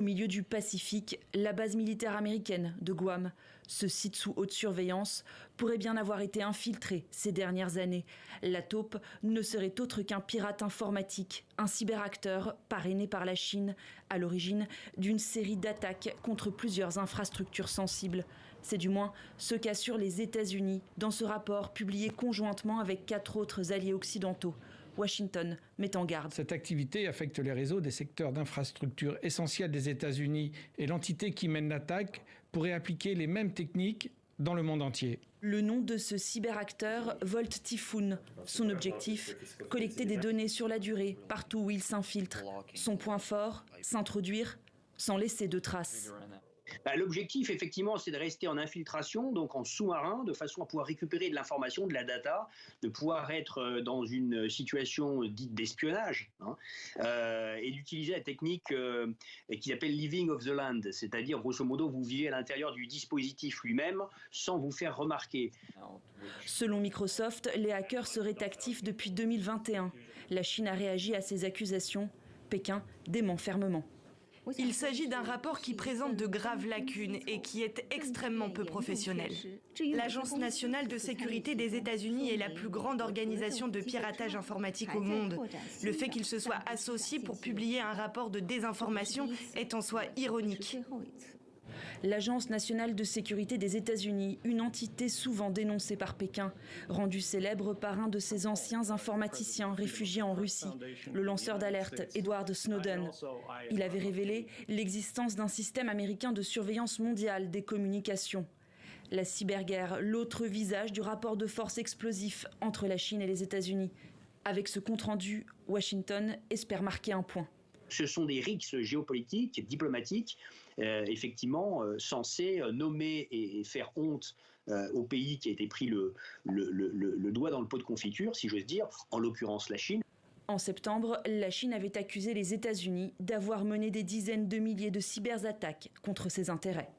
Au milieu du Pacifique, la base militaire américaine de Guam, ce site sous haute surveillance, pourrait bien avoir été infiltré ces dernières années. La taupe ne serait autre qu'un pirate informatique, un cyberacteur parrainé par la Chine, à l'origine d'une série d'attaques contre plusieurs infrastructures sensibles. C'est du moins ce qu'assurent les États-Unis dans ce rapport publié conjointement avec 4 autres alliés occidentaux. Washington met en garde. Cette activité affecte les réseaux des secteurs d'infrastructures essentiels des États-Unis et l'entité qui mène l'attaque pourrait appliquer les mêmes techniques dans le monde entier. Le nom de ce cyberacteur, Volt Typhoon. Son objectif, collecter des données sur la durée, partout où il s'infiltre. Son point fort, s'introduire sans laisser de traces. L'objectif, effectivement, c'est de rester en infiltration, donc en sous-marin, de façon à pouvoir récupérer de l'information, de la data, de pouvoir être dans une situation dite d'espionnage, et d'utiliser la technique qu'ils appellent living of the land, c'est-à-dire, grosso modo, vous vivez à l'intérieur du dispositif lui-même sans vous faire remarquer. Selon Microsoft, les hackers seraient actifs depuis 2021. La Chine a réagi à ces accusations. Pékin dément fermement. Il s'agit d'un rapport qui présente de graves lacunes et qui est extrêmement peu professionnel. L'Agence nationale de sécurité des États-Unis est la plus grande organisation de piratage informatique au monde. Le fait qu'il se soit associé pour publier un rapport de désinformation est en soi ironique. L'Agence nationale de sécurité des États-Unis, une entité souvent dénoncée par Pékin, rendue célèbre par un de ses anciens informaticiens réfugiés en Russie, le lanceur d'alerte Edward Snowden. Il avait révélé l'existence d'un système américain de surveillance mondiale des communications. La cyberguerre, l'autre visage du rapport de force explosif entre la Chine et les États-Unis. Avec ce compte-rendu, Washington espère marquer un point. Ce sont des rixes géopolitiques, diplomatiques, effectivement censés nommer et faire honte au pays qui a été pris le doigt dans le pot de confiture, si j'ose dire, en l'occurrence la Chine. En septembre, la Chine avait accusé les États-Unis d'avoir mené des dizaines de milliers de cyberattaques contre ses intérêts.